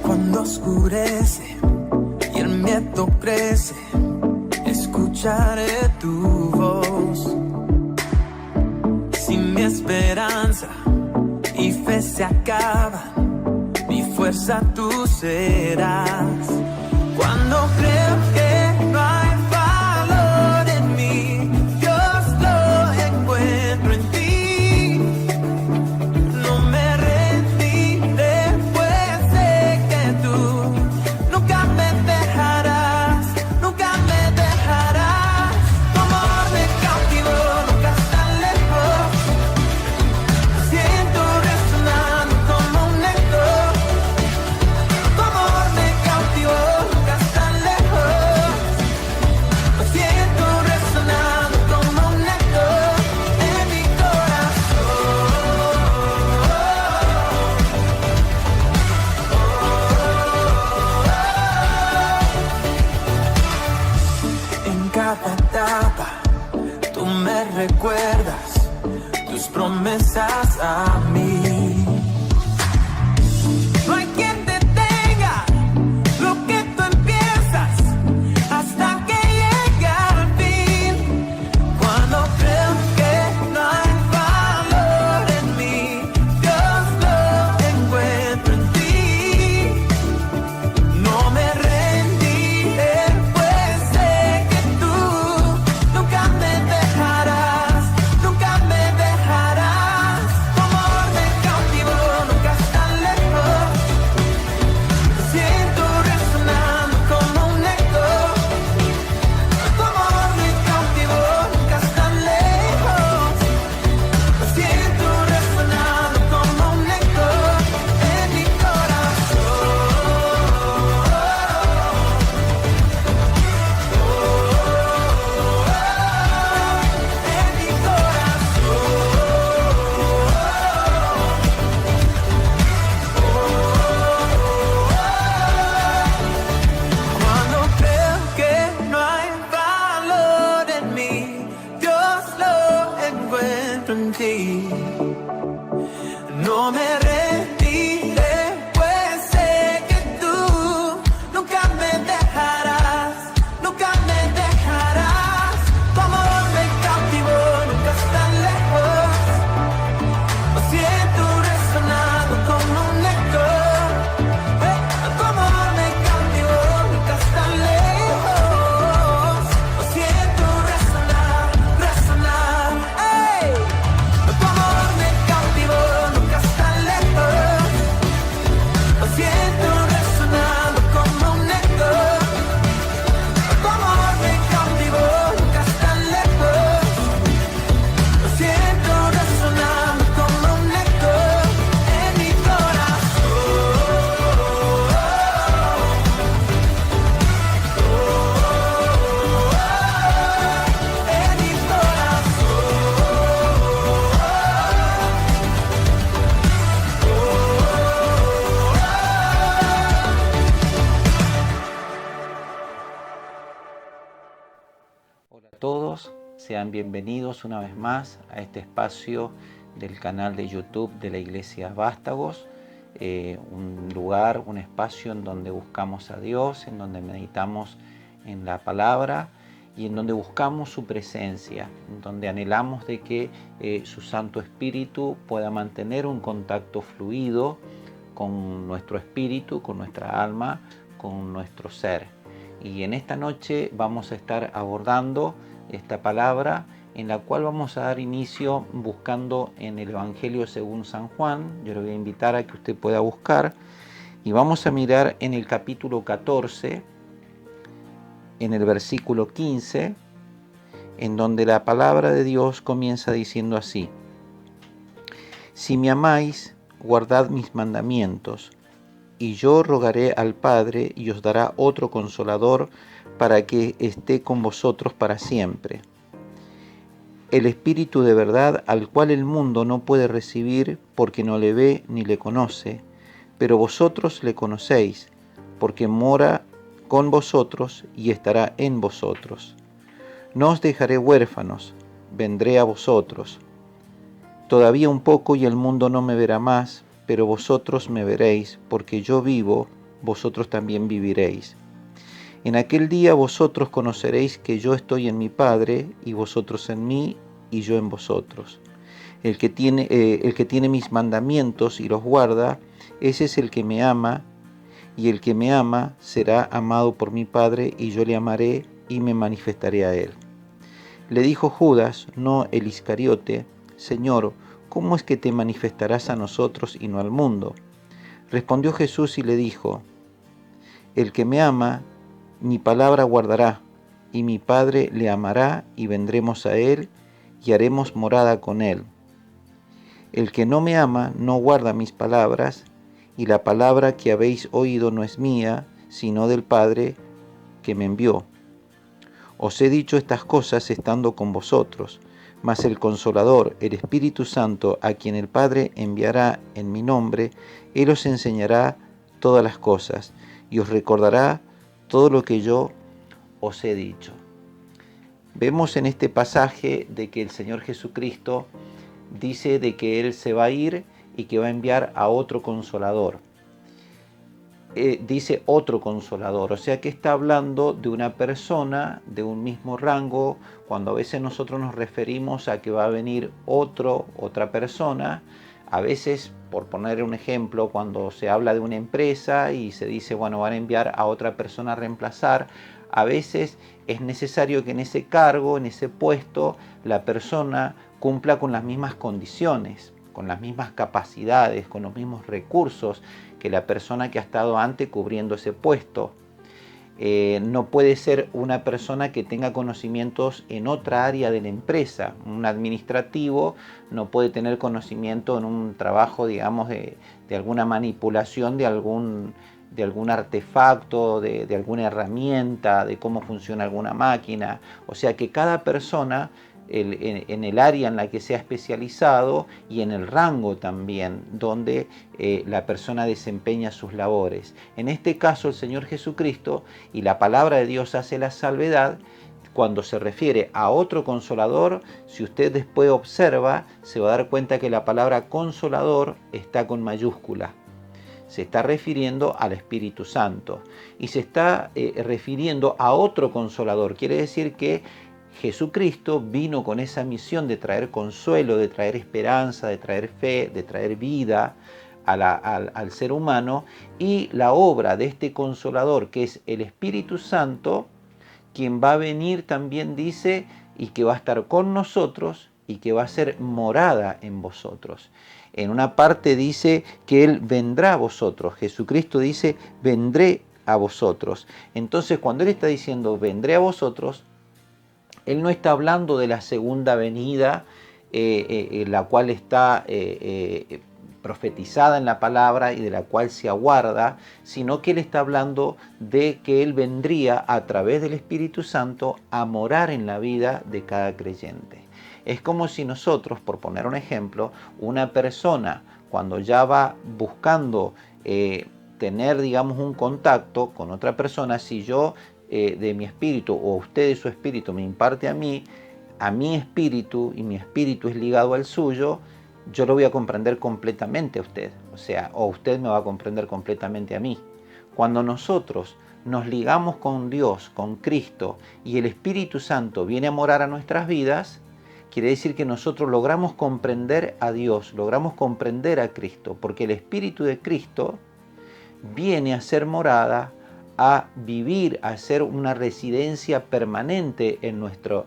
Cuando oscurece y el miedo crece, escucharé tu voz. Si mi esperanza y fe se acaban, mi fuerza tú serás. Cuando creo que no hay valor en mí, Dios lo encuentro en ti. No me rendiré, pues sé que tú nunca me dejarás, nunca me dejarás. Tu amor me cautivó, nunca tan lejos. Siento resonando como un eco. Tu amor me cautivó, nunca tan lejos. Siento resonando como un eco en mi corazón. En cada etapa tú me recuerdas tus promesas a mí. No hay quien detenga lo que tú empiezas hasta que llegue al fin. Cuando creo que no hay valor en mí, Dios lo encuentro en ti. No me rendiré, pues sé que tú nunca me dejarás, nunca me dejarás. Tu amor me cautivó, nunca tan lejos. Siento resonando como un eco. Tu amor me cautivó, nunca tan lejos. Siento resonando como un eco en mi corazón. En mi corazón. Cuando creo que no hay valor en mí, Dios lo encuentro en ti. No me rendiré, pues sé que tú nunca me dejarás, nunca me dejarás. Tu amor me cautivó, nunca tan lejos. Lo siento resonando como un eco. Tu amor me cautivó, nunca tan lejos. Lo siento resonar, resonar. ¡Ey! Tu amor me cautivó, nunca tan lejos. Lo siento resonando como un eco. Tu amor me cautivó, nunca tan lejos. Lo siento resonando como un eco en mi corazón. En mi corazón. Hola a todos, sean bienvenidos una vez más a este espacio del canal de YouTube de la Iglesia Vástagos, un lugar, un espacio en donde buscamos a Dios, en donde meditamos en la palabra y en donde buscamos su presencia, en donde anhelamos de que su Santo Espíritu pueda mantener un contacto fluido con nuestro espíritu, con nuestra alma, con nuestro ser. Y en esta noche vamos a estar abordando esta palabra en la cual vamos a dar inicio buscando en el Evangelio según San Juan. Yo le voy a invitar a que usted pueda buscar y vamos a mirar en el capítulo 14, en el versículo 15, en donde la palabra de Dios comienza diciendo así: Si me amáis, guardad mis mandamientos, y yo rogaré al Padre y os dará otro Consolador para que esté con vosotros para siempre. El Espíritu de verdad, al cual el mundo no puede recibir porque no le ve ni le conoce, pero vosotros le conocéis, porque mora con vosotros y estará en vosotros. No os dejaré huérfanos, vendré a vosotros. Todavía un poco y el mundo no me verá más, pero vosotros me veréis, porque yo vivo, vosotros también viviréis. En aquel día vosotros conoceréis que yo estoy en mi Padre, y vosotros en mí, y yo en vosotros. El que tiene mis mandamientos y los guarda, ese es el que me ama, y el que me ama será amado por mi Padre, y yo le amaré y me manifestaré a él. Le dijo Judas, no el Iscariote, Señor, ¿cómo es que te manifestarás a nosotros y no al mundo? Respondió Jesús y le dijo, el que me ama, mi palabra guardará, y mi Padre le amará, y vendremos a él, y haremos morada con él. El que no me ama no guarda mis palabras, y la palabra que habéis oído no es mía, sino del Padre que me envió. Os he dicho estas cosas estando con vosotros, mas el Consolador, el Espíritu Santo, a quien el Padre enviará en mi nombre, Él os enseñará todas las cosas, y os recordará todo lo que yo os he dicho. Vemos en este pasaje de que el Señor Jesucristo dice de que Él se va a ir y que va a enviar a otro Consolador. Dice otro Consolador, o sea que está hablando de una persona de un mismo rango. Cuando a veces nosotros nos referimos a que va a venir otra persona, a veces, por poner un ejemplo, cuando se habla de una empresa y se dice, bueno, van a enviar a otra persona a reemplazar, a veces es necesario que en ese cargo, en ese puesto, la persona cumpla con las mismas condiciones, con las mismas capacidades, con los mismos recursos que la persona que ha estado antes cubriendo ese puesto. No puede ser una persona que tenga conocimientos en otra área de la empresa. Un administrativo no puede tener conocimiento en un trabajo, digamos, de alguna manipulación de algún artefacto, de alguna herramienta, de cómo funciona alguna máquina. O sea que cada persona en el área en la que se ha especializado y en el rango también donde la persona desempeña sus labores. En este caso el Señor Jesucristo y la palabra de Dios hace la salvedad cuando se refiere a otro Consolador. Si usted después observa, se va a dar cuenta que la palabra Consolador está con mayúscula. Se está refiriendo al Espíritu Santo y se está refiriendo a otro Consolador. Quiere decir que Jesucristo vino con esa misión de traer consuelo, de traer esperanza, de traer fe, de traer vida al ser humano, y la obra de este Consolador, que es el Espíritu Santo, quien va a venir también dice, y que va a estar con nosotros y que va a ser morada en vosotros. En una parte dice que Él vendrá a vosotros. Jesucristo dice, vendré a vosotros. Entonces, cuando Él está diciendo, vendré a vosotros, Él no está hablando de la segunda venida, la cual está profetizada en la palabra y de la cual se aguarda, sino que Él está hablando de que Él vendría a través del Espíritu Santo a morar en la vida de cada creyente. Es como si nosotros, por poner un ejemplo, una persona cuando ya va buscando tener, digamos, un contacto con otra persona, si yo de mi espíritu o usted de su espíritu me imparte a mi espíritu y mi espíritu es ligado al suyo, yo lo voy a comprender completamente a usted, o usted me va a comprender completamente a mí. Cuando nosotros nos ligamos con Dios, con Cristo, y el Espíritu Santo viene a morar a nuestras vidas, quiere decir que nosotros logramos comprender a Dios, logramos comprender a Cristo, porque el Espíritu de Cristo viene a ser morada, a vivir, a ser una residencia permanente en nuestro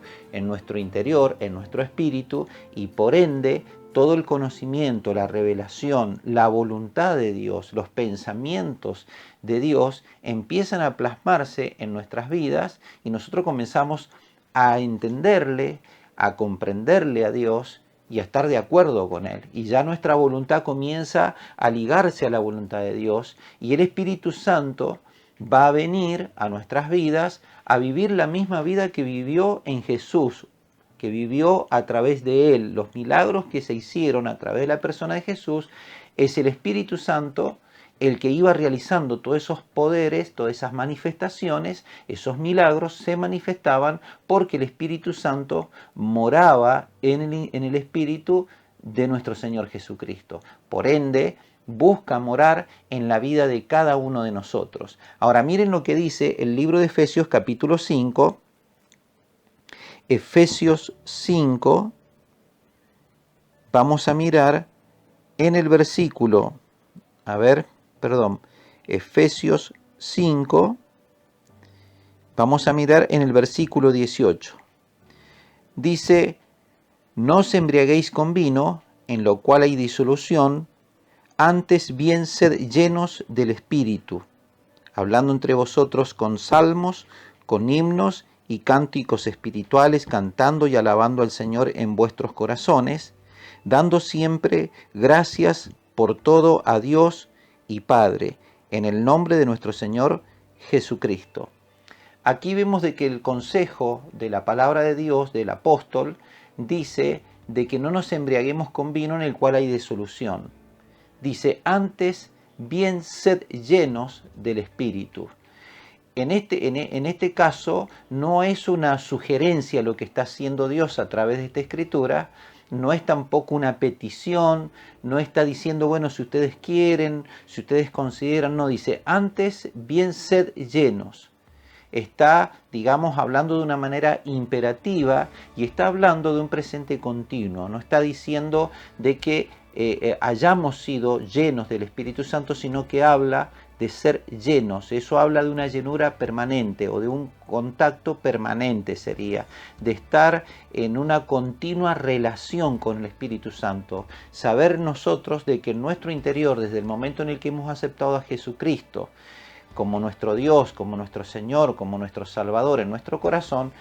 interior, en nuestro espíritu, y por ende todo el conocimiento, la revelación, la voluntad de Dios, los pensamientos de Dios empiezan a plasmarse en nuestras vidas y nosotros comenzamos a entenderle, a comprenderle a Dios y a estar de acuerdo con Él. Y ya nuestra voluntad comienza a ligarse a la voluntad de Dios y el Espíritu Santo va a venir a nuestras vidas a vivir la misma vida que vivió en Jesús, que vivió a través de Él. Los milagros que se hicieron a través de la persona de Jesús es el Espíritu Santo el que iba realizando todos esos poderes, todas esas manifestaciones, esos milagros se manifestaban porque el Espíritu Santo moraba en el Espíritu de nuestro Señor Jesucristo. Por ende, busca morar en la vida de cada uno de nosotros. Ahora miren lo que dice el libro de Efesios capítulo 5. Efesios 5, vamos a mirar en el versículo, Efesios 5, vamos a mirar en el versículo 18. Dice, no os embriaguéis con vino, en lo cual hay disolución, antes bien sed llenos del Espíritu, hablando entre vosotros con salmos, con himnos y cánticos espirituales, cantando y alabando al Señor en vuestros corazones, dando siempre gracias por todo a Dios y Padre, en el nombre de nuestro Señor Jesucristo. Aquí vemos de que el consejo de la palabra de Dios, del apóstol, dice de que no nos embriaguemos con vino en el cual hay disolución. Dice, antes bien sed llenos del Espíritu. En este caso no es una sugerencia lo que está haciendo Dios a través de esta escritura, no es tampoco una petición, no está diciendo, bueno, si ustedes quieren, si ustedes consideran, no, dice, antes bien sed llenos. Está, digamos, hablando de una manera imperativa y está hablando de un presente continuo, no está diciendo de que hayamos sido llenos del Espíritu Santo, sino que habla de ser llenos. Eso habla de una llenura permanente o de un contacto permanente, sería de estar en una continua relación con el Espíritu Santo. Saber nosotros de que en nuestro interior, desde el momento en el que hemos aceptado a Jesucristo como nuestro Dios, como nuestro Señor, como nuestro Salvador en nuestro corazón,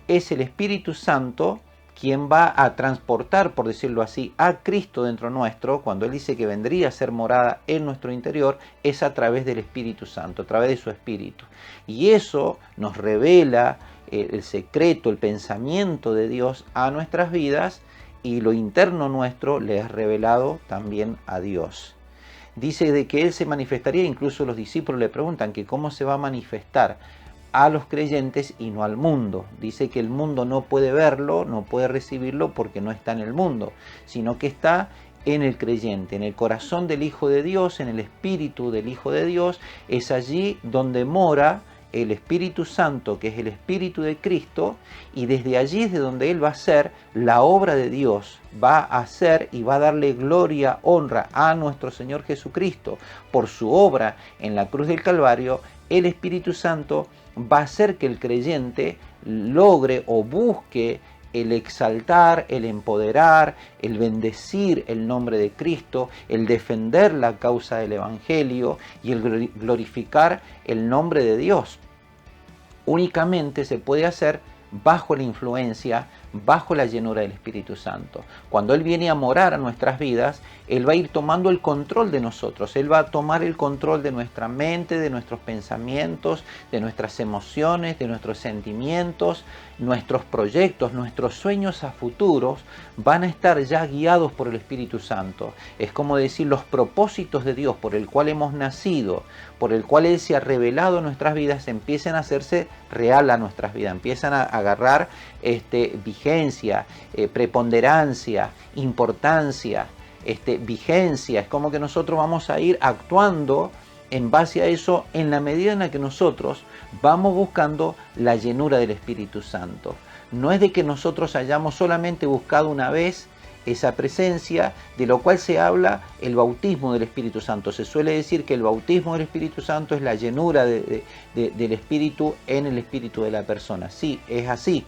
es el Espíritu Santo quien va a transportar, por decirlo así, a Cristo dentro nuestro. Cuando Él dice que vendría a ser morada en nuestro interior, es a través del Espíritu Santo, a través de su Espíritu. Y eso nos revela el secreto, el pensamiento de Dios a nuestras vidas, y lo interno nuestro le es revelado también a Dios. Dice de que Él se manifestaría, incluso los discípulos le preguntan que cómo se va a manifestar a los creyentes y no al mundo. Dice que el mundo no puede verlo, no puede recibirlo porque no está en el mundo, sino que está en el creyente, en el corazón del Hijo de Dios, en el Espíritu del Hijo de Dios. Es allí donde mora el Espíritu Santo, que es el Espíritu de Cristo, y desde allí es de donde Él va a hacer la obra de Dios, va a hacer y va a darle gloria, honra a nuestro Señor Jesucristo por su obra en la cruz del Calvario. El Espíritu Santo va a hacer que el creyente logre o busque el exaltar, el empoderar, el bendecir el nombre de Cristo, el defender la causa del Evangelio y el glorificar el nombre de Dios. Únicamente se puede hacer bajo la influencia, bajo la llenura del Espíritu Santo. Cuando Él viene a morar a nuestras vidas, Él va a ir tomando el control de nosotros. Él va a tomar el control de nuestra mente, de nuestros pensamientos, de nuestras emociones, de nuestros sentimientos, nuestros proyectos, nuestros sueños a futuros van a estar ya guiados por el Espíritu Santo. Es como decir, los propósitos de Dios por el cual hemos nacido, por el cual Él se ha revelado en nuestras vidas, empiezan a hacerse real a nuestras vidas, empiezan a agarrar vigencia, preponderancia, importancia, vigencia. Es como que nosotros vamos a ir actuando en base a eso en la medida en la que nosotros vamos buscando la llenura del Espíritu Santo. No es de que nosotros hayamos solamente buscado una vez esa presencia, de lo cual se habla el bautismo del Espíritu Santo. Se suele decir que el bautismo del Espíritu Santo es la llenura del Espíritu en el espíritu de la persona. Sí, es así.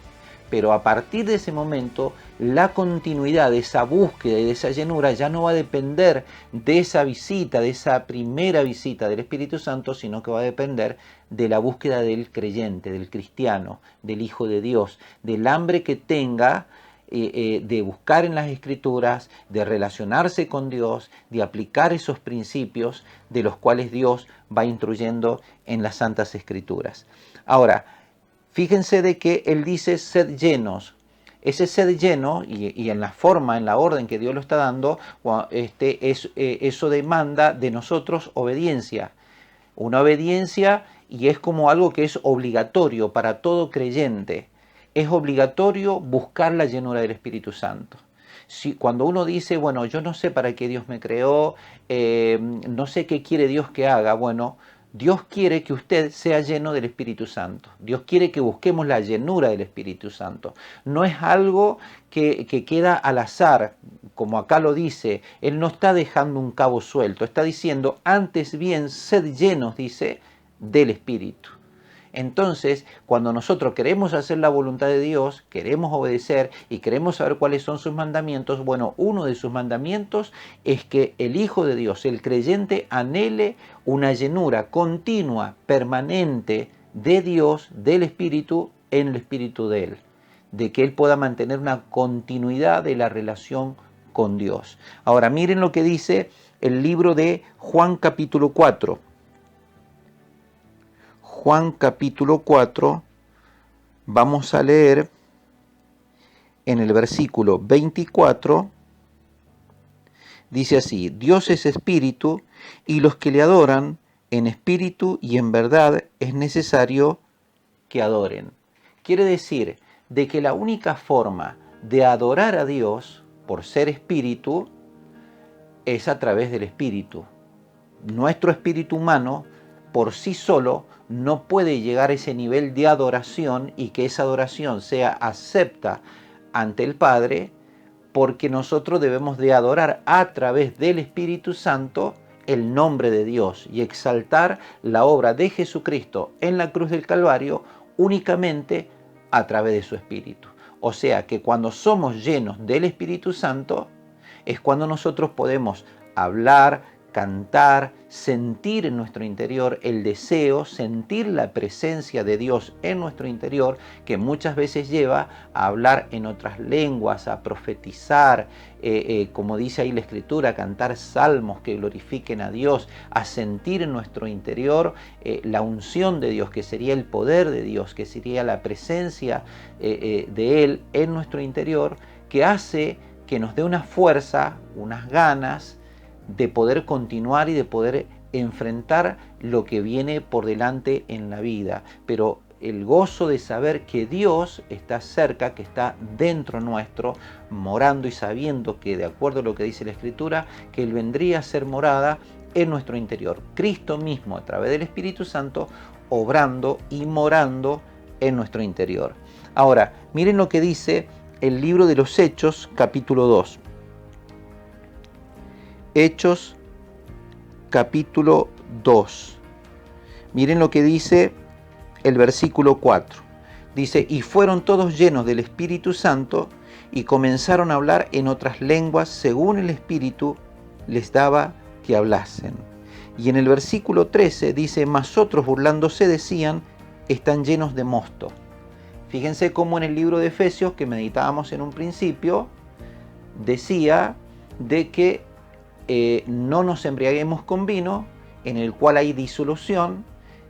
Pero a partir de ese momento, la continuidad de esa búsqueda y de esa llenura ya no va a depender de esa visita, de esa primera visita del Espíritu Santo, sino que va a depender de la búsqueda del creyente, del cristiano, del Hijo de Dios, del hambre que tenga de buscar en las Escrituras, de relacionarse con Dios, de aplicar esos principios de los cuales Dios va instruyendo en las Santas Escrituras. Ahora, fíjense de que Él dice sed llenos. ese ser lleno, y en la forma, en la orden que Dios lo está dando, eso demanda de nosotros obediencia. Una obediencia, y es como algo que es obligatorio para todo creyente. Es obligatorio buscar la llenura del Espíritu Santo. Cuando uno dice, bueno, yo no sé para qué Dios me creó, no sé qué quiere Dios que haga, bueno, Dios quiere que usted sea lleno del Espíritu Santo. Dios quiere que busquemos la llenura del Espíritu Santo. No es algo que queda al azar, como acá lo dice. Él no está dejando un cabo suelto. Está diciendo, antes bien, sed llenos, dice, del Espíritu. Entonces, cuando nosotros queremos hacer la voluntad de Dios, queremos obedecer y queremos saber cuáles son sus mandamientos, bueno, uno de sus mandamientos es que el Hijo de Dios, el creyente, anhele una llenura continua, permanente de Dios, del Espíritu, en el Espíritu de Él, de que Él pueda mantener una continuidad de la relación con Dios. Ahora, miren lo que dice el libro de Juan capítulo 4. Juan capítulo 4, vamos a leer en el versículo 24, dice así: Dios es espíritu, y los que le adoran en espíritu y en verdad es necesario que adoren. Quiere decir de que la única forma de adorar a Dios por ser espíritu es a través del espíritu. Nuestro espíritu humano por sí solo no puede llegar a ese nivel de adoración y que esa adoración sea acepta ante el Padre, porque nosotros debemos de adorar a través del Espíritu Santo el nombre de Dios y exaltar la obra de Jesucristo en la cruz del Calvario únicamente a través de su Espíritu. O sea que cuando somos llenos del Espíritu Santo es cuando nosotros podemos hablar, cantar, sentir en nuestro interior el deseo, sentir la presencia de Dios en nuestro interior, que muchas veces lleva a hablar en otras lenguas, a profetizar, como dice ahí la Escritura, a cantar salmos que glorifiquen a Dios, a sentir en nuestro interior la unción de Dios, que sería el poder de Dios, que sería la presencia de Él en nuestro interior, que hace que nos dé una fuerza, unas ganas, de poder continuar y de poder enfrentar lo que viene por delante en la vida. Pero el gozo de saber que Dios está cerca, que está dentro nuestro, morando y sabiendo que, de acuerdo a lo que dice la Escritura, que Él vendría a ser morada en nuestro interior. Cristo mismo, a través del Espíritu Santo, obrando y morando en nuestro interior. Ahora, miren lo que dice el libro de los Hechos, capítulo 2. Hechos capítulo 2. Miren lo que dice el versículo 4. Dice, y fueron todos llenos del Espíritu Santo y comenzaron a hablar en otras lenguas según el Espíritu les daba que hablasen. Y en el versículo 13 dice, mas otros burlándose decían, están llenos de mosto. Fíjense cómo en el libro de Efesios, que meditábamos en un principio, decía de que no nos embriaguemos con vino, en el cual hay disolución.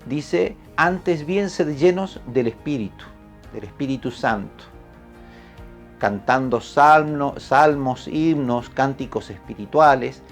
Dice, antes bien sed llenos del Espíritu Santo, cantando salmos, himnos, cánticos espirituales.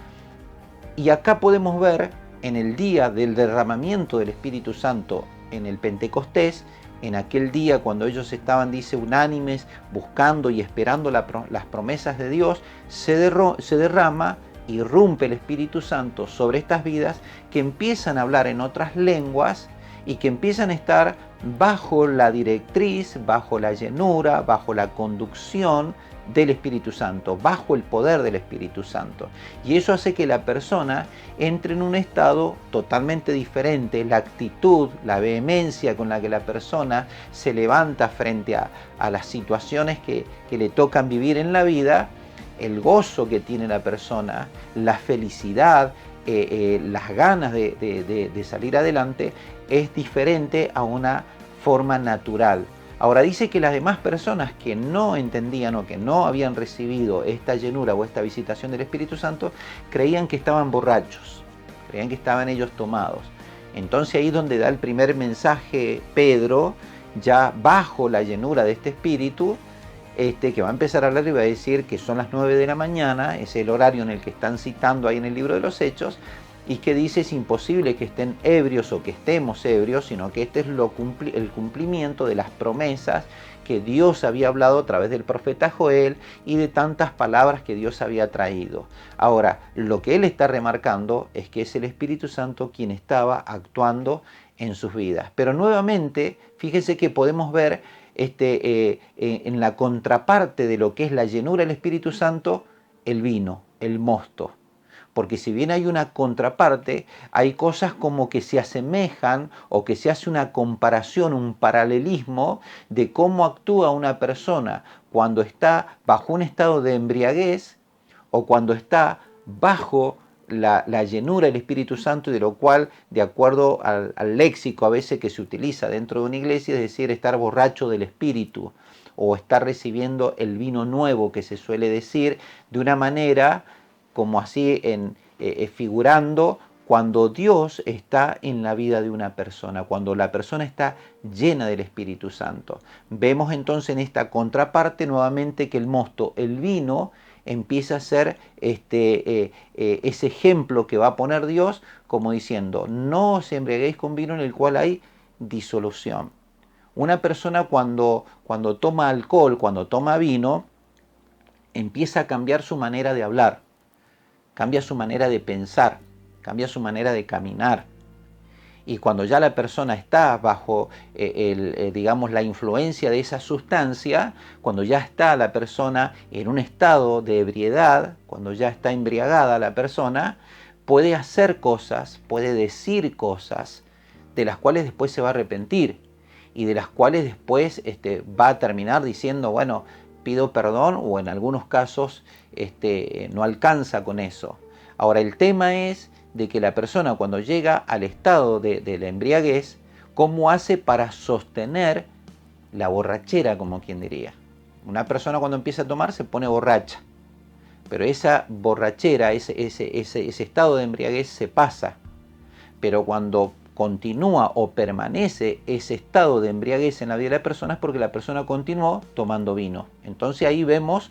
Y acá podemos ver, en el día del derramamiento del Espíritu Santo, en el Pentecostés, en aquel día cuando ellos estaban, dice, unánimes, buscando y esperando las promesas de Dios, se derrama, irrumpe el Espíritu Santo sobre estas vidas que empiezan a hablar en otras lenguas y que empiezan a estar bajo la directriz, bajo la llenura, bajo la conducción del Espíritu Santo, bajo el poder del Espíritu Santo. Y eso hace que la persona entre en un estado totalmente diferente. La actitud, la vehemencia con la que la persona se levanta frente a las situaciones que le tocan vivir en la vida, el gozo que tiene la persona, la felicidad, las ganas de salir adelante, es diferente a una forma natural. Ahora dice que las demás personas que no entendían o que no habían recibido esta llenura o esta visitación del Espíritu Santo, creían que estaban borrachos, creían que estaban ellos tomados. Entonces ahí es donde da el primer mensaje Pedro, ya bajo la llenura de este Espíritu, que va a empezar a hablar y va a decir que son las 9 de la mañana, es el horario en el que están citando ahí en el libro de los Hechos, y que dice es imposible que estén ebrios o que estemos ebrios, sino que este es el cumplimiento de las promesas que Dios había hablado a través del profeta Joel y de tantas palabras que Dios había traído. Ahora, lo que él está remarcando es que es el Espíritu Santo quien estaba actuando en sus vidas. Pero nuevamente, fíjense que podemos ver en la contraparte de lo que es la llenura del Espíritu Santo, el vino, el mosto. Porque si bien hay una contraparte, hay cosas como que se asemejan o que se hace una comparación, un paralelismo de cómo actúa una persona cuando está bajo un estado de embriaguez o cuando está bajo la llenura del Espíritu Santo, y de lo cual, de acuerdo al léxico a veces que se utiliza dentro de una iglesia, es decir, estar borracho del Espíritu o estar recibiendo el vino nuevo, que se suele decir de una manera como así figurando cuando Dios está en la vida de una persona, cuando la persona está llena del Espíritu Santo. Vemos entonces en esta contraparte nuevamente que el mosto, el vino, empieza a ser ese ejemplo que va a poner Dios, como diciendo, no os embriaguéis con vino en el cual hay disolución. Una persona cuando toma alcohol, cuando toma vino, empieza a cambiar su manera de hablar, cambia su manera de pensar, cambia su manera de caminar. Y cuando ya la persona está bajo digamos, la influencia de esa sustancia, cuando ya está la persona en un estado de ebriedad, cuando ya está embriagada la persona, puede hacer cosas, puede decir cosas de las cuales después se va a arrepentir y de las cuales después va a terminar diciendo, bueno, pido perdón, o en algunos casos no alcanza con eso. Ahora, el tema es de que la persona cuando llega al estado de la embriaguez, ¿cómo hace para sostener la borrachera, como quien diría? Una persona cuando empieza a tomar se pone borracha, pero esa borrachera, ese estado de embriaguez se pasa. Pero cuando continúa o permanece ese estado de embriaguez en la vida de la persona es porque la persona continuó tomando vino. Entonces ahí vemos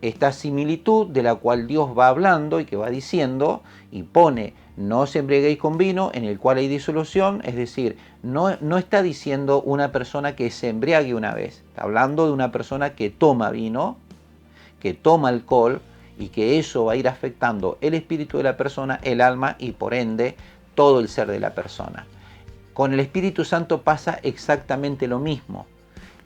esta similitud de la cual Dios va hablando y que va diciendo y pone, no os embriaguéis con vino en el cual hay disolución, es decir, no está diciendo una persona que se embriague una vez, está hablando de una persona que toma vino, que toma alcohol y que eso va a ir afectando el espíritu de la persona, el alma y por ende todo el ser de la persona. Con el Espíritu Santo pasa exactamente lo mismo.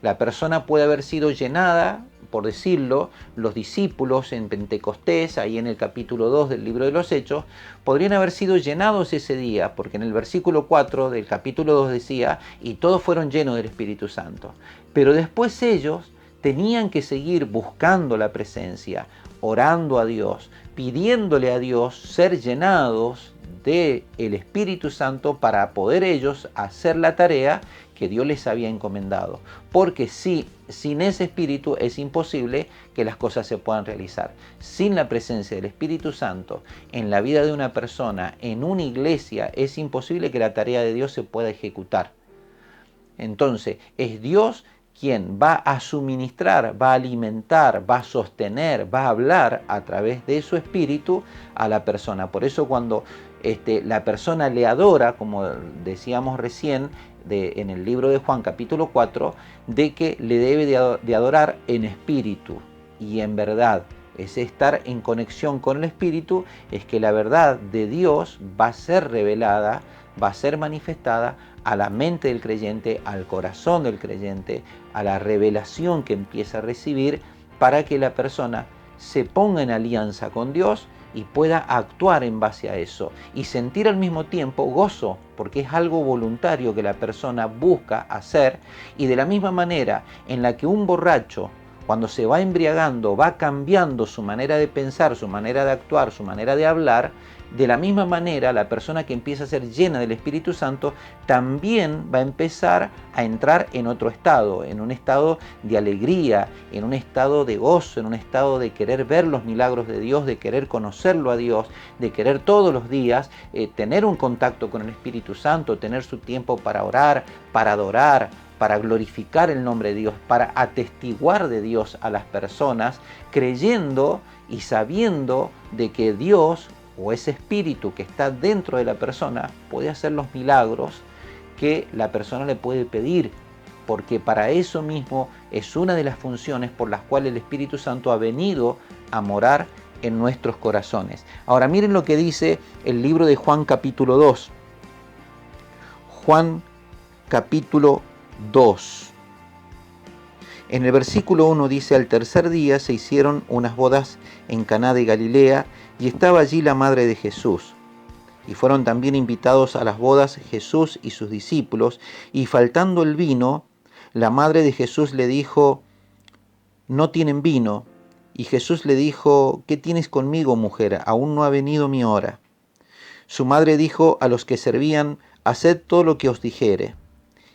La persona puede haber sido llenada, por decirlo, los discípulos en Pentecostés, ahí en el capítulo 2 del libro de los Hechos, podrían haber sido llenados ese día, porque en el versículo 4 del capítulo 2 decía, y todos fueron llenos del Espíritu Santo. Pero después ellos tenían que seguir buscando la presencia, orando a Dios, pidiéndole a Dios ser llenados del Espíritu Santo para poder ellos hacer la tarea que Dios les había encomendado. Porque sin ese Espíritu es imposible que las cosas se puedan realizar. Sin la presencia del Espíritu Santo en la vida de una persona, en una iglesia, es imposible que la tarea de Dios se pueda ejecutar. Entonces, es Dios quien va a suministrar, va a alimentar, va a sostener, va a hablar a través de su espíritu a la persona. Por eso cuando la persona le adora, como decíamos recién en el libro de Juan capítulo 4, de que le debe de adorar en espíritu y en verdad. Es estar en conexión con el espíritu, es que la verdad de Dios va a ser revelada, va a ser manifestada a la mente del creyente, al corazón del creyente, a la revelación que empieza a recibir para que la persona se ponga en alianza con Dios y pueda actuar en base a eso y sentir al mismo tiempo gozo, porque es algo voluntario que la persona busca hacer, y de la misma manera en la que un borracho, cuando se va embriagando, va cambiando su manera de pensar, su manera de actuar, su manera de hablar, De la misma manera, la persona que empieza a ser llena del Espíritu Santo también va a empezar a entrar en otro estado, en un estado de alegría, en un estado de gozo, en un estado de querer ver los milagros de Dios, de querer conocerlo a Dios, de querer todos los días tener un contacto con el Espíritu Santo, tener su tiempo para orar, para adorar, para glorificar el nombre de Dios, para atestiguar de Dios a las personas, creyendo y sabiendo de que Dios o ese espíritu que está dentro de la persona puede hacer los milagros que la persona le puede pedir, porque para eso mismo es una de las funciones por las cuales el Espíritu Santo ha venido a morar en nuestros corazones. Ahora miren lo que dice el libro de Juan capítulo 2. Juan capítulo 2. En el versículo 1 dice: al tercer día se hicieron unas bodas en Caná de Galilea, y estaba allí la madre de Jesús. Y fueron también invitados a las bodas Jesús y sus discípulos, y faltando el vino, la madre de Jesús le dijo: no tienen vino. Y Jesús le dijo: ¿qué tienes conmigo, mujer? Aún no ha venido mi hora. Su madre dijo a los que servían: haced todo lo que os dijere.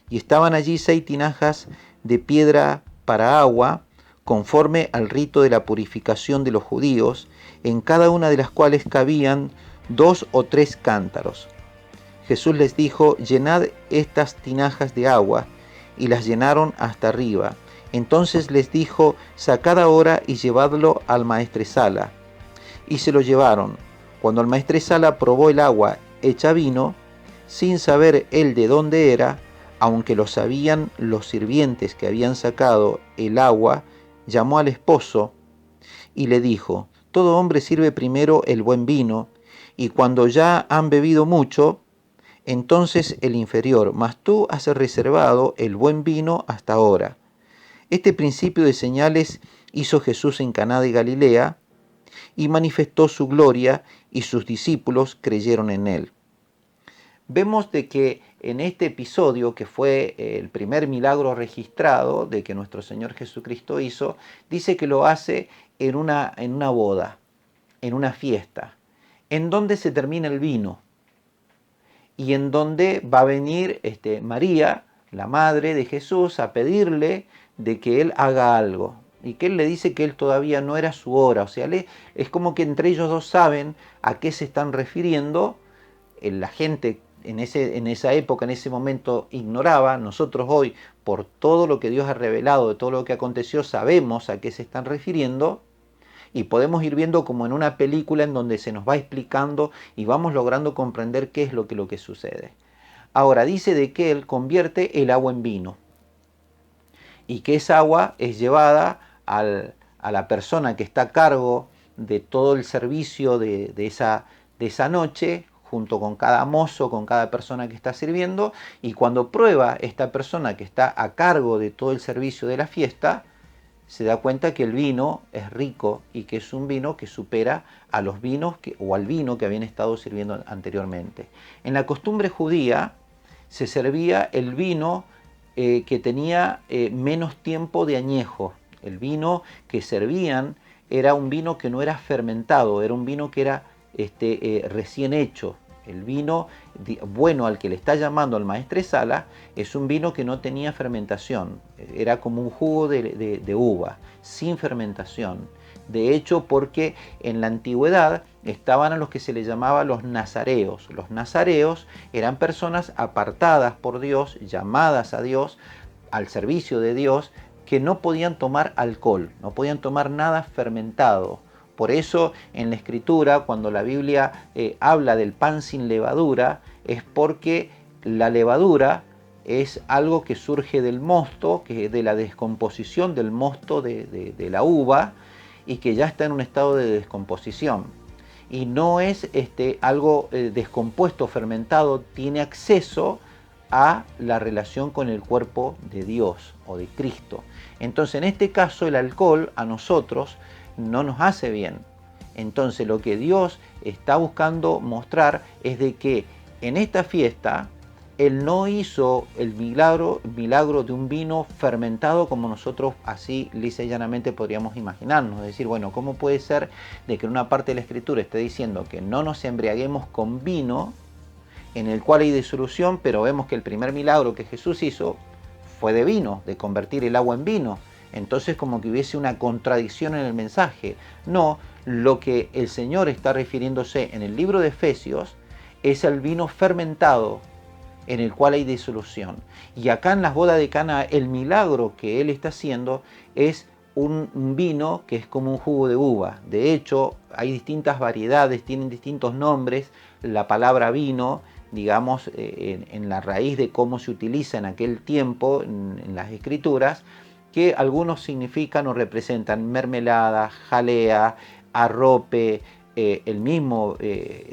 Y estaban allí 6 tinajas de piedra para agua, conforme al rito de la purificación de los judíos, en cada una de las cuales cabían 2 o 3 cántaros. Jesús les dijo: llenad estas tinajas de agua, y las llenaron hasta arriba. Entonces les dijo: sacad ahora y llevadlo al maestresala. Y se lo llevaron. Cuando el maestresala probó el agua hecha vino, sin saber él de dónde era, aunque lo sabían los sirvientes que habían sacado el agua, llamó al esposo y le dijo: todo hombre sirve primero el buen vino, y cuando ya han bebido mucho, entonces el inferior, mas tú has reservado el buen vino hasta ahora. Este principio de señales hizo Jesús en Caná de Galilea, y manifestó su gloria, y sus discípulos creyeron en él. Vemos de que en este episodio, que fue el primer milagro registrado de que nuestro Señor Jesucristo hizo, dice que lo hace en una boda, en una fiesta, en donde se termina el vino y en donde va a venir María, la madre de Jesús, a pedirle de que él haga algo. Y que él le dice que él todavía no era su hora. O sea, es como que entre ellos dos saben a qué se están refiriendo. La gente en esa época, en ese momento, ignoraba. Nosotros hoy, por todo lo que Dios ha revelado, de todo lo que aconteció, sabemos a qué se están refiriendo. Y podemos ir viendo como en una película en donde se nos va explicando y vamos logrando comprender qué es lo que sucede. Ahora, dice de que él convierte el agua en vino. Y que esa agua es llevada a la persona que está a cargo de todo el servicio de esa noche, junto con cada mozo, con cada persona que está sirviendo, y cuando prueba esta persona que está a cargo de todo el servicio de la fiesta, se da cuenta que el vino es rico y que es un vino que supera a los vinos o al vino que habían estado sirviendo anteriormente. En la costumbre judía se servía el vino que tenía menos tiempo de añejo. El vino que servían era un vino que no era fermentado, era un vino que era recién hecho. El vino bueno al que le está llamando al maestresala es un vino que no tenía fermentación, era como un jugo de uva, sin fermentación. De hecho, porque en la antigüedad estaban a los que se les llamaba los nazareos. Los nazareos eran personas apartadas por Dios, llamadas a Dios, al servicio de Dios, que no podían tomar alcohol, no podían tomar nada fermentado. Por eso en la Escritura, cuando la Biblia habla del pan sin levadura, es porque la levadura es algo que surge del mosto, que de la descomposición del mosto de la uva, y que ya está en un estado de descomposición. Y no es algo descompuesto, fermentado, tiene acceso a la relación con el cuerpo de Dios o de Cristo. Entonces, en este caso, el alcohol a nosotros no nos hace bien. Entonces, lo que Dios está buscando mostrar es de que en esta fiesta Él no hizo el milagro de un vino fermentado como nosotros así lisa y llanamente podríamos imaginarnos. Es decir, bueno, ¿cómo puede ser de que en una parte de la Escritura esté diciendo que no nos embriaguemos con vino en el cual hay disolución, pero vemos que el primer milagro que Jesús hizo fue de vino, de convertir el agua en vino? Entonces como que hubiese una contradicción en el mensaje. No, lo que el Señor está refiriéndose en el libro de Efesios es el vino fermentado en el cual hay disolución. Y acá en las bodas de Cana el milagro que Él está haciendo es un vino que es como un jugo de uva. De hecho, hay distintas variedades, tienen distintos nombres. La palabra vino, digamos, en la raíz de cómo se utiliza en aquel tiempo en las escrituras, que algunos significan o representan mermelada, jalea, arrope, el mismo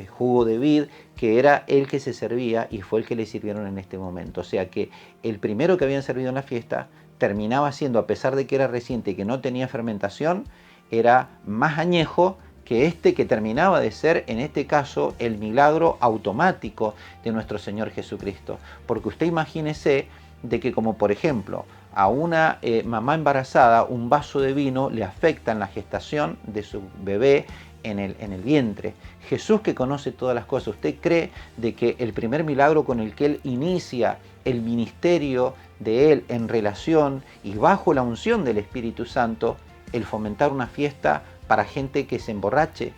jugo de vid, que era el que se servía y fue el que le sirvieron en este momento. O sea que el primero que habían servido en la fiesta terminaba siendo, a pesar de que era reciente y que no tenía fermentación, era más añejo que este que terminaba de ser, en este caso, el milagro automático de nuestro Señor Jesucristo. Porque usted imagínese de que, como por ejemplo, a una mamá embarazada un vaso de vino le afecta en la gestación de su bebé en el vientre. Jesús, que conoce todas las cosas, ¿usted cree de que el primer milagro con el que Él inicia el ministerio de Él en relación y bajo la unción del Espíritu Santo, el fomentar una fiesta para gente que se emborrache?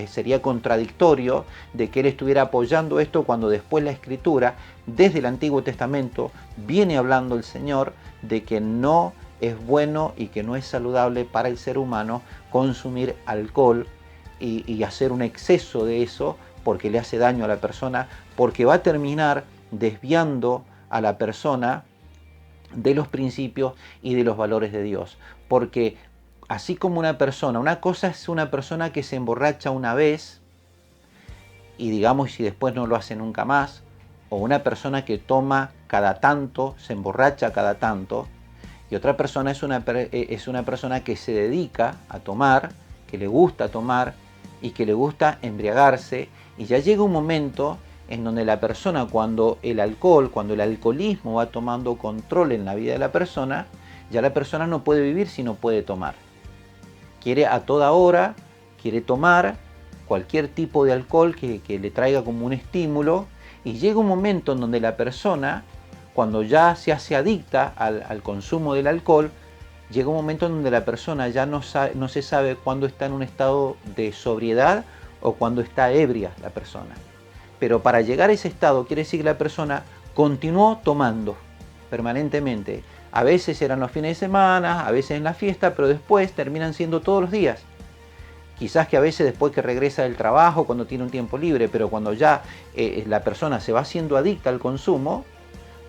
Sería contradictorio de que Él estuviera apoyando esto cuando después la Escritura, desde el Antiguo Testamento, viene hablando el Señor de que no es bueno y que no es saludable para el ser humano consumir alcohol y hacer un exceso de eso, porque le hace daño a la persona, porque va a terminar desviando a la persona de los principios y de los valores de Dios. Porque así como una cosa es una persona que se emborracha una vez y digamos si después no lo hace nunca más, o una persona que toma cada tanto, se emborracha cada tanto, y otra persona es una persona que se dedica a tomar, que le gusta tomar y que le gusta embriagarse, y ya llega un momento en donde la persona, cuando el alcoholismo va tomando control en la vida de la persona, ya la persona no puede vivir si no puede tomar. Quiere a toda hora, quiere tomar cualquier tipo de alcohol que le traiga como un estímulo, y llega un momento en donde la persona, cuando ya se hace adicta al consumo del alcohol, llega un momento en donde la persona ya no se sabe cuándo está en un estado de sobriedad o cuándo está ebria la persona. Pero para llegar a ese estado quiere decir que la persona continuó tomando permanentemente. A veces eran los fines de semana, a veces en la fiesta, pero después terminan siendo todos los días. Quizás que a veces después que regresa del trabajo, cuando tiene un tiempo libre, pero cuando ya la persona se va haciendo adicta al consumo,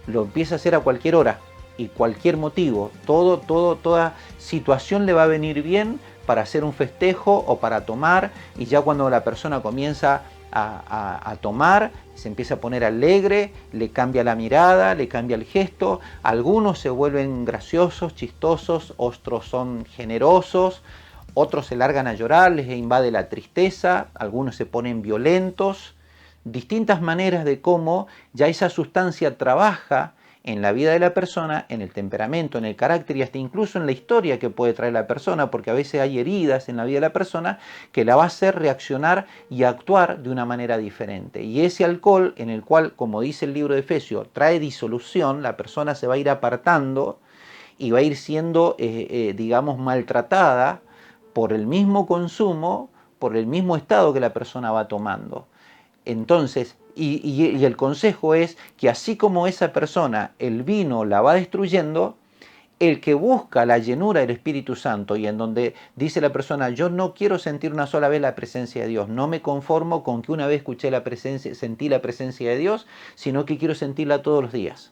lo empieza a hacer a cualquier hora y cualquier motivo. Toda situación le va a venir bien para hacer un festejo o para tomar, y ya cuando la persona comienza a tomar, se empieza a poner alegre, le cambia la mirada, le cambia el gesto. Algunos se vuelven graciosos, chistosos, otros son generosos, otros se largan a llorar, les invade la tristeza, algunos se ponen violentos. Distintas maneras de cómo ya esa sustancia trabaja en la vida de la persona, en el temperamento, en el carácter y hasta incluso en la historia que puede traer la persona, porque a veces hay heridas en la vida de la persona que la va a hacer reaccionar y actuar de una manera diferente. Y ese alcohol, en el cual, como dice el libro de Efesios, trae disolución, la persona se va a ir apartando y va a ir siendo, digamos, maltratada por el mismo consumo, por el mismo estado que la persona va tomando. Entonces, y el consejo es que así como esa persona, el vino la va destruyendo, el que busca la llenura del Espíritu Santo, y en donde dice la persona, yo no quiero sentir una sola vez la presencia de Dios, no me conformo con que una vez sentí la presencia de Dios, sino que quiero sentirla todos los días.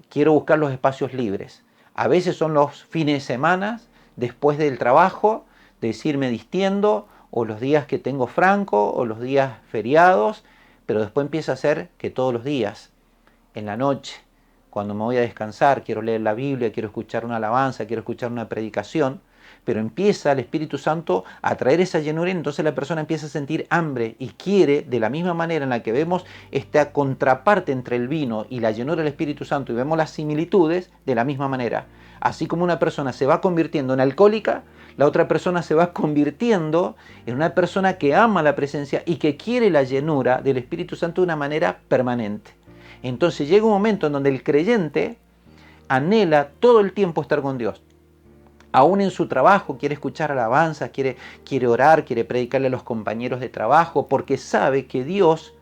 Quiero buscar los espacios libres. A veces son los fines de semana, después del trabajo, de irme distiendo, o los días que tengo franco, o los días feriados, pero después empieza a ser que todos los días, en la noche, cuando me voy a descansar, quiero leer la Biblia, quiero escuchar una alabanza, quiero escuchar una predicación, pero empieza el Espíritu Santo a traer esa llenura y entonces la persona empieza a sentir hambre y quiere, de la misma manera en la que vemos esta contraparte entre el vino y la llenura del Espíritu Santo y vemos las similitudes, de la misma manera. Así como una persona se va convirtiendo en alcohólica, la otra persona se va convirtiendo en una persona que ama la presencia y que quiere la llenura del Espíritu Santo de una manera permanente. Entonces llega un momento en donde el creyente anhela todo el tiempo estar con Dios. Aún en su trabajo quiere escuchar alabanzas, quiere orar, quiere predicarle a los compañeros de trabajo, porque sabe que Dios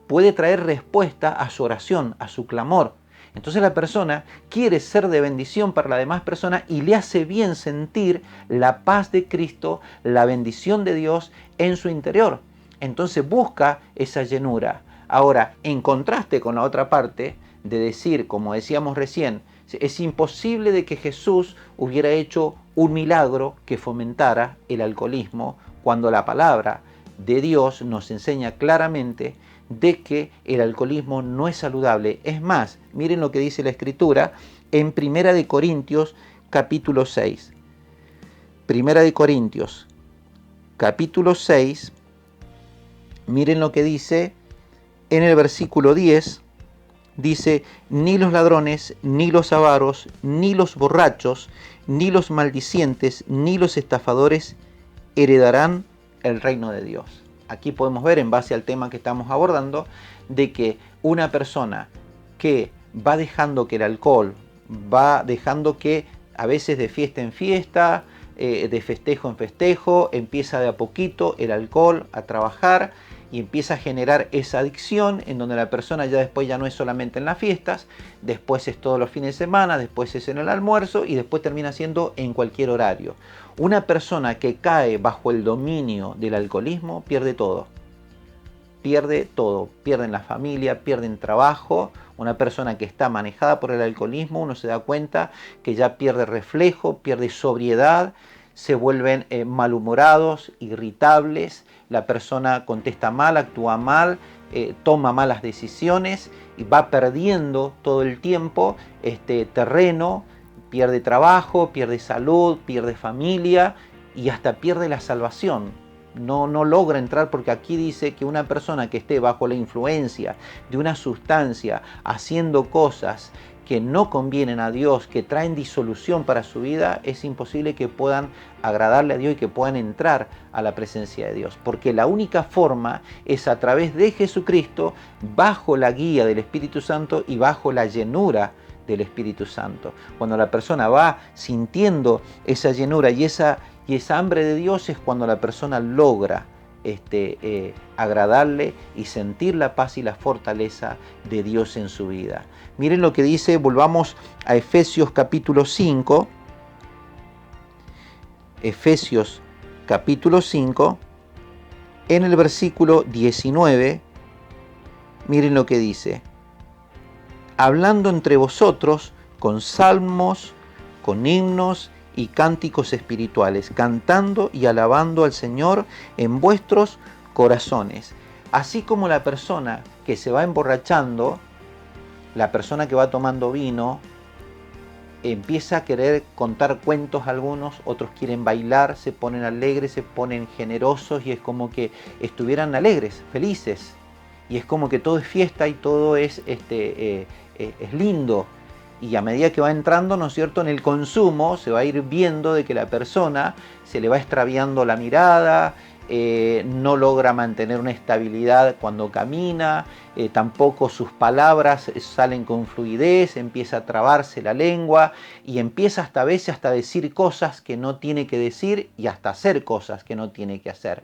puede traer respuesta a su oración, a su clamor. Entonces la persona quiere ser de bendición para la demás persona y le hace bien sentir la paz de Cristo, la bendición de Dios en su interior. Entonces busca esa llenura. Ahora, en contraste con la otra parte de decir, como decíamos recién, es imposible de que Jesús hubiera hecho un milagro que fomentara el alcoholismo, cuando la palabra de Dios nos enseña claramente de que el alcoholismo no es saludable. Es más, miren lo que dice la Escritura en 1 Corintios capítulo 6. 1 Corintios capítulo 6, miren lo que dice en el versículo 10. Dice, ni los ladrones, ni los avaros, ni los borrachos, ni los maldicientes, ni los estafadores heredarán el reino de Dios. Aquí podemos ver, en base al tema que estamos abordando, de que una persona que va dejando que el alcohol, va dejando que a veces de fiesta en fiesta, de festejo en festejo, empieza de a poquito el alcohol a trabajar y empieza a generar esa adicción en donde la persona ya después ya no es solamente en las fiestas, después es todos los fines de semana, después es en el almuerzo y después termina siendo en cualquier horario. Una persona que cae bajo el dominio del alcoholismo pierde todo. Pierde todo, pierde en la familia, pierde en trabajo. Una persona que está manejada por el alcoholismo, uno se da cuenta que ya pierde reflejo, pierde sobriedad, se vuelven malhumorados, irritables, la persona contesta mal, actúa mal, toma malas decisiones y va perdiendo todo el tiempo terreno, pierde trabajo, pierde salud, pierde familia y hasta pierde la salvación. No logra entrar, porque aquí dice que una persona que esté bajo la influencia de una sustancia, haciendo cosas que no convienen a Dios, que traen disolución para su vida, es imposible que puedan agradarle a Dios y que puedan entrar a la presencia de Dios. Porque la única forma es a través de Jesucristo, bajo la guía del Espíritu Santo y bajo la llenura del Espíritu Santo. Cuando la persona va sintiendo esa llenura y esa hambre de Dios, es cuando la persona logra agradarle y sentir la paz y la fortaleza de Dios en su vida. Miren lo que dice, volvamos a Efesios capítulo 5. Efesios capítulo 5, en el versículo 19, miren lo que dice. Hablando entre vosotros con salmos, con himnos y cánticos espirituales, cantando y alabando al Señor en vuestros corazones. Así como la persona que se va emborrachando, la persona que va tomando vino, empieza a querer contar cuentos algunos, otros quieren bailar, se ponen alegres, se ponen generosos y es como que estuvieran alegres, felices. Y es como que todo es fiesta y todo es lindo. Y a medida que va entrando, ¿no es cierto?, en el consumo, se va a ir viendo de que la persona se le va extraviando la mirada, no logra mantener una estabilidad cuando camina, tampoco sus palabras salen con fluidez, empieza a trabarse la lengua y empieza hasta a veces hasta decir cosas que no tiene que decir y hasta hacer cosas que no tiene que hacer.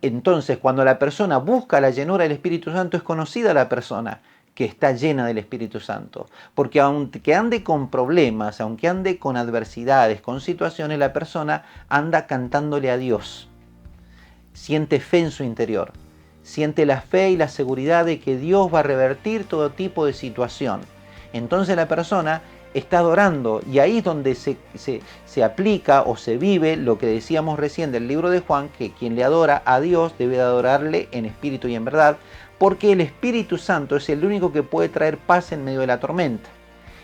Entonces, cuando la persona busca la llenura del Espíritu Santo, es conocida la persona que está llena del Espíritu Santo. Porque aunque ande con problemas, aunque ande con adversidades, con situaciones, la persona anda cantándole a Dios. Siente fe en su interior. Siente la fe y la seguridad de que Dios va a revertir todo tipo de situación. Entonces la persona está adorando y ahí es donde se aplica o se vive lo que decíamos recién del libro de Juan, que quien le adora a Dios debe de adorarle en espíritu y en verdad, porque el Espíritu Santo es el único que puede traer paz en medio de la tormenta.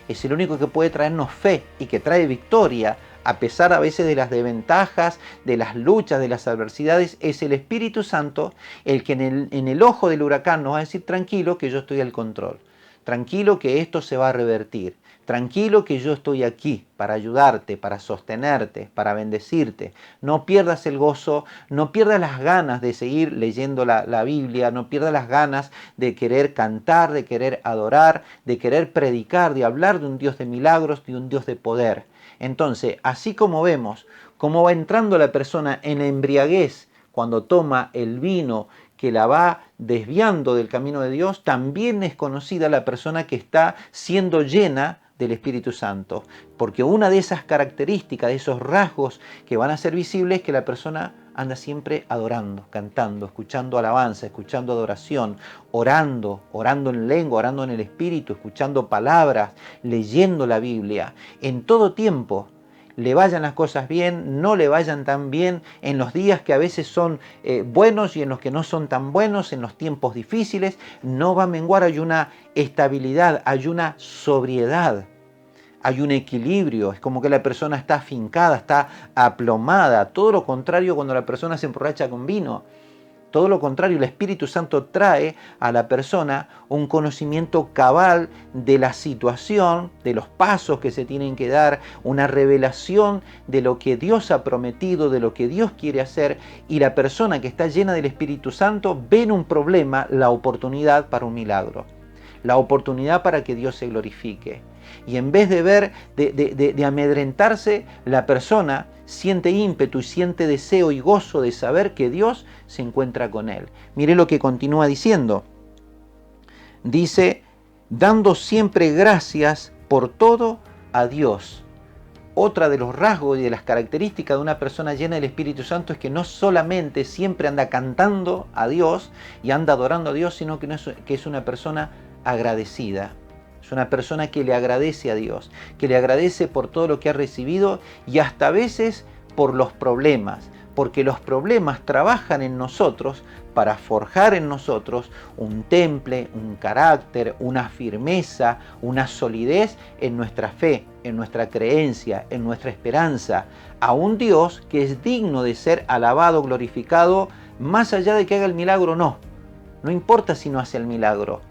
Es el único que puede traernos fe y que trae victoria a pesar a veces de las desventajas, de las luchas, de las adversidades, es el Espíritu Santo el que en el ojo del huracán nos va a decir: tranquilo que yo estoy al control, tranquilo que esto se va a revertir, tranquilo que yo estoy aquí para ayudarte, para sostenerte, para bendecirte. No pierdas el gozo, no pierdas las ganas de seguir leyendo la Biblia, no pierdas las ganas de querer cantar, de querer adorar, de querer predicar, de hablar de un Dios de milagros, de un Dios de poder. Entonces, así como vemos cómo va entrando la persona en embriaguez cuando toma el vino que la va desviando del camino de Dios, también es conocida la persona que está siendo llena del Espíritu Santo, porque una de esas características, de esos rasgos que van a ser visibles, es que la persona anda siempre adorando, cantando, escuchando alabanza, escuchando adoración, orando en lengua, orando en el Espíritu, escuchando palabras, leyendo la Biblia, en todo tiempo. Le vayan las cosas bien, no le vayan tan bien, en los días que a veces son buenos y en los que no son tan buenos, en los tiempos difíciles, no va a menguar. Hay una estabilidad, hay una sobriedad, hay un equilibrio. Es como que la persona está afincada, está aplomada. Todo lo contrario cuando la persona se emborracha con vino. Todo lo contrario, el Espíritu Santo trae a la persona un conocimiento cabal de la situación, de los pasos que se tienen que dar, una revelación de lo que Dios ha prometido, de lo que Dios quiere hacer, y la persona que está llena del Espíritu Santo ve en un problema la oportunidad para un milagro, la oportunidad para que Dios se glorifique. Y en vez de ver, de amedrentarse, la persona siente ímpetu y siente deseo y gozo de saber que Dios se encuentra con él. Mire lo que continúa diciendo. Dice: dando siempre gracias por todo a Dios. Otra de los rasgos y de las características de una persona llena del Espíritu Santo es que no solamente siempre anda cantando a Dios y anda adorando a Dios, sino que es una persona agradecida. Es una persona que le agradece a Dios, que le agradece por todo lo que ha recibido y hasta a veces por los problemas, porque los problemas trabajan en nosotros para forjar en nosotros un temple, un carácter, una firmeza, una solidez en nuestra fe, en nuestra creencia, en nuestra esperanza, a un Dios que es digno de ser alabado, glorificado, más allá de que haga el milagro o no. No importa si no hace el milagro.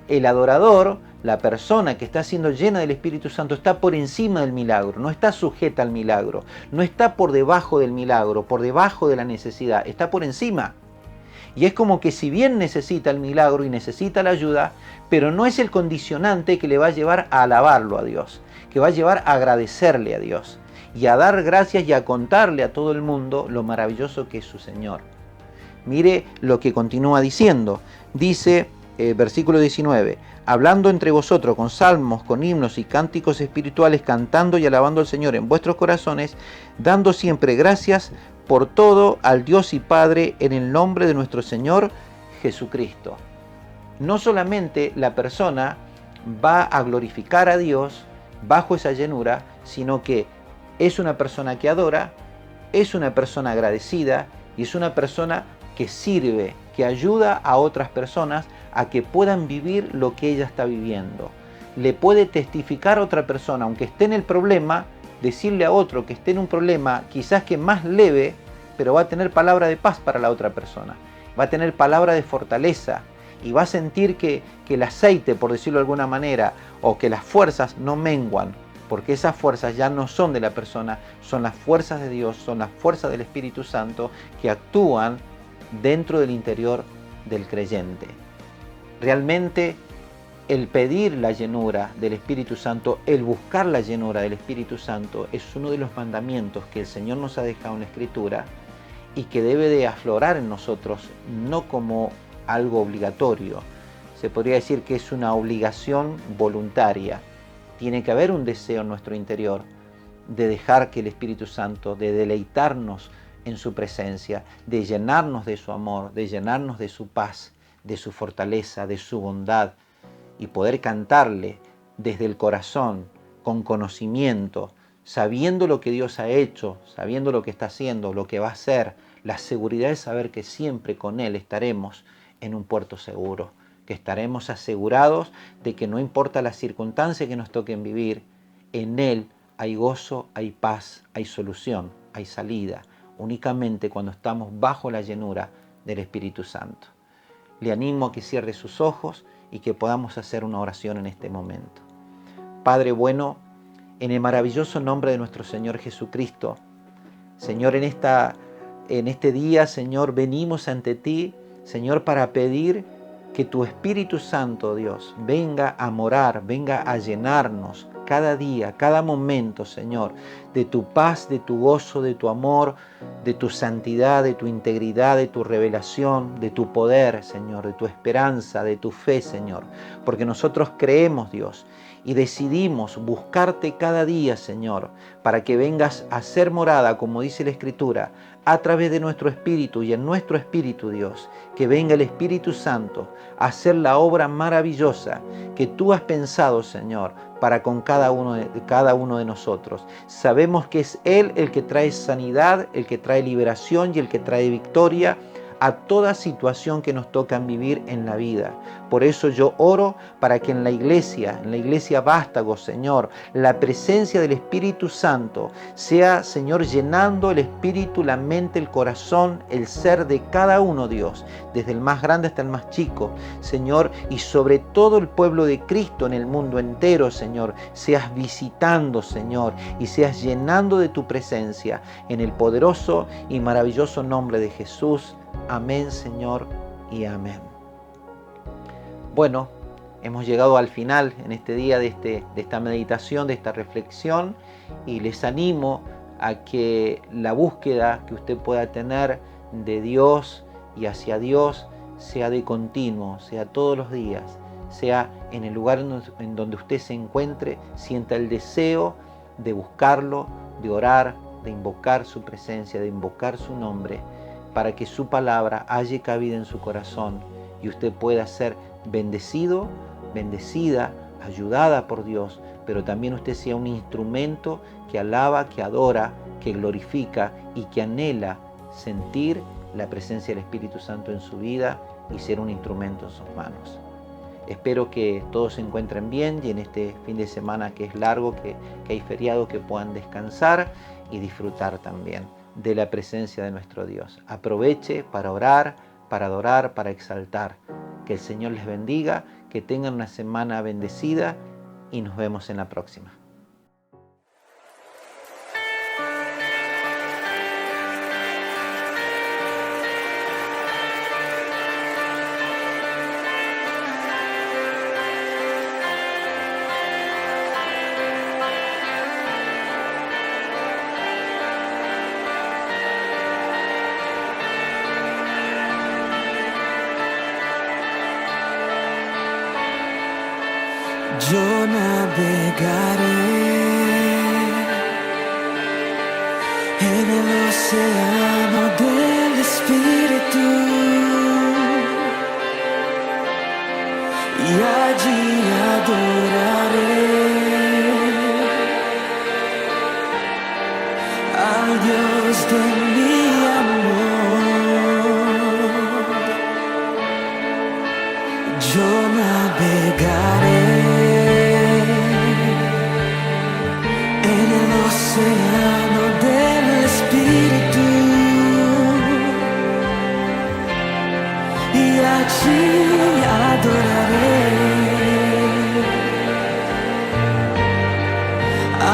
El adorador, la persona que está siendo llena del Espíritu Santo, está por encima del milagro, no está sujeta al milagro, no está por debajo del milagro, por debajo de la necesidad, está por encima. Y es como que si bien necesita el milagro y necesita la ayuda, pero no es el condicionante que le va a llevar a alabarlo a Dios, que va a llevar a agradecerle a Dios y a dar gracias y a contarle a todo el mundo lo maravilloso que es su Señor. Mire lo que continúa diciendo. Dice, versículo 19, hablando entre vosotros con salmos, con himnos y cánticos espirituales, cantando y alabando al Señor en vuestros corazones, dando siempre gracias por todo al Dios y Padre en el nombre de nuestro Señor Jesucristo. No solamente la persona va a glorificar a Dios bajo esa llenura, sino que es una persona que adora, es una persona agradecida y es una persona que sirve, que ayuda a otras personas a que puedan vivir lo que ella está viviendo. Le puede testificar a otra persona, aunque esté en el problema, decirle a otro que esté en un problema quizás que más leve, pero va a tener palabra de paz para la otra persona, va a tener palabra de fortaleza y va a sentir que el aceite, por decirlo de alguna manera, o que las fuerzas no menguan, porque esas fuerzas ya no son de la persona, son las fuerzas de Dios, son las fuerzas del Espíritu Santo que actúan dentro del interior del creyente. Realmente el pedir la llenura del Espíritu Santo, el buscar la llenura del Espíritu Santo es uno de los mandamientos que el Señor nos ha dejado en la Escritura y que debe de aflorar en nosotros, no como algo obligatorio. Se podría decir que es una obligación voluntaria. Tiene que haber un deseo en nuestro interior de dejar que el Espíritu Santo, de deleitarnos en su presencia, de llenarnos de su amor, de llenarnos de su paz, de su fortaleza, de su bondad, y poder cantarle desde el corazón, con conocimiento, sabiendo lo que Dios ha hecho, sabiendo lo que está haciendo, lo que va a hacer, la seguridad de saber que siempre con Él estaremos en un puerto seguro, que estaremos asegurados de que no importa las circunstancias que nos toquen vivir, en Él hay gozo, hay paz, hay solución, hay salida, únicamente cuando estamos bajo la llenura del Espíritu Santo. Le animo a que cierre sus ojos y que podamos hacer una oración en este momento. Padre bueno, en el maravilloso nombre de nuestro Señor Jesucristo, Señor, en este día, Señor, venimos ante ti, Señor, para pedir que tu Espíritu Santo, Dios, venga a morar, venga a llenarnos cada día, cada momento, Señor, de tu paz, de tu gozo, de tu amor, de tu santidad, de tu integridad, de tu revelación, de tu poder, Señor, de tu esperanza, de tu fe, Señor. Porque nosotros creemos, Dios, y decidimos buscarte cada día, Señor, para que vengas a ser morada, como dice la Escritura, a través de nuestro espíritu y en nuestro espíritu, Dios, que venga el Espíritu Santo a hacer la obra maravillosa que tú has pensado, Señor, para con cada uno de nosotros. Sabemos que es Él el que trae sanidad, el que trae liberación y el que trae victoria a toda situación que nos toca vivir en la vida. Por eso yo oro para que en la iglesia Vástagos, Señor, la presencia del Espíritu Santo sea, Señor, llenando el espíritu, la mente, el corazón, el ser de cada uno, Dios, desde el más grande hasta el más chico, Señor, y sobre todo el pueblo de Cristo en el mundo entero, Señor, seas visitando, Señor, y seas llenando de tu presencia en el poderoso y maravilloso nombre de Jesús. Amén, Señor, y amén. Bueno, hemos llegado al final en este día de esta meditación, de esta reflexión, y les animo a que la búsqueda que usted pueda tener de Dios y hacia Dios sea de continuo, sea todos los días, sea en el lugar en donde usted se encuentre, sienta el deseo de buscarlo, de orar, de invocar su presencia, de invocar su nombre, para que su palabra halle cabida en su corazón y usted pueda ser bendecido, bendecida, ayudada por Dios, pero también usted sea un instrumento que alaba, que adora, que glorifica y que anhela sentir la presencia del Espíritu Santo en su vida y ser un instrumento en sus manos. Espero que todos se encuentren bien y en este fin de semana que es largo, que hay feriado, que puedan descansar y disfrutar también de la presencia de nuestro Dios. Aproveche para orar, para adorar, para exaltar. Que el Señor les bendiga, que tengan una semana bendecida y nos vemos en la próxima. Yo navegaré en el océano del Espíritu y allí adoraré al Dios de mi amor. Yo navegaré océano del Espíritu y allí adoraré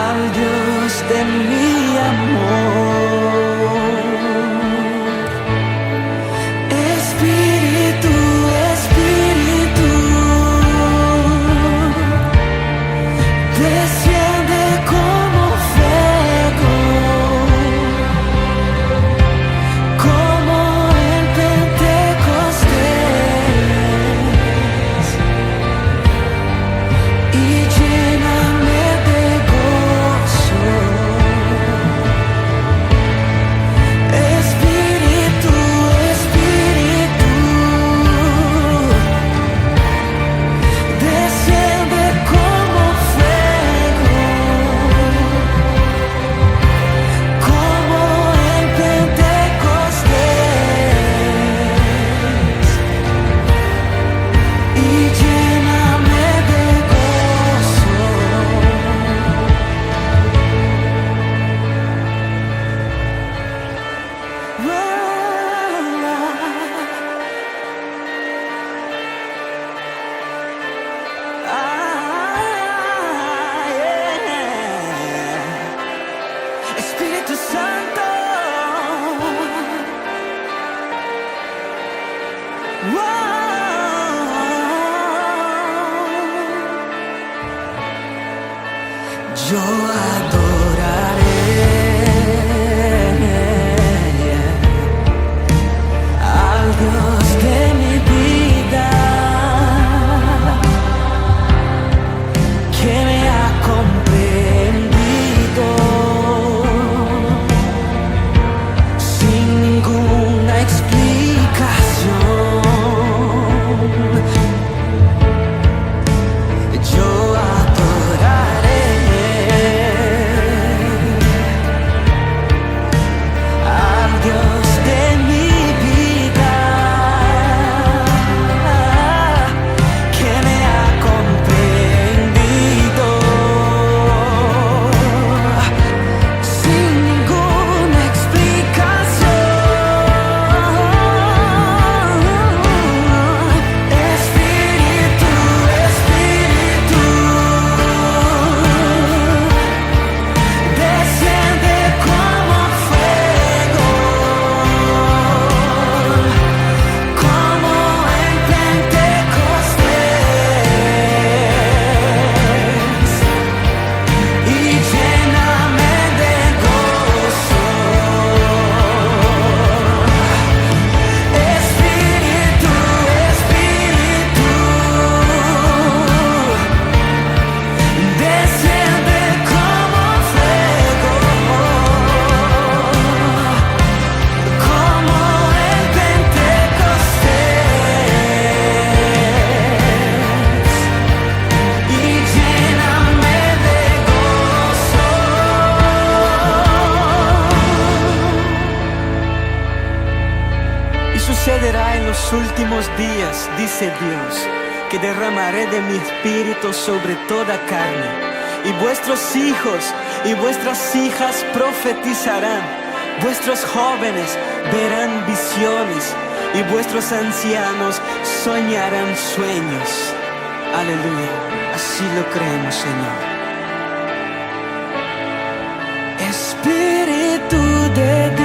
al Dios de mi amor. Espíritu, Espíritu, yo adoraré al Dios de mi vida, que me ha comprendido sin ninguna explicación. Yo adoraré al Dios de mi vida, que me ha comprendido sin ninguna explicación. Espíritu, Espíritu, desciende como fuego, como en Pentecostés, y lléname de gozo. Espíritu, Espíritu, desciende como fuego, como en Pentecostés, y lléname de gozo. Y sucederá en los últimos días, dice Dios, que derramaré de mi espíritu sobre toda carne, y vuestros hijos y vuestras hijas profetizarán, vuestros jóvenes verán visiones, y vuestros ancianos soñarán sueños. Aleluya, así lo creemos, Señor. Espíritu de Dios,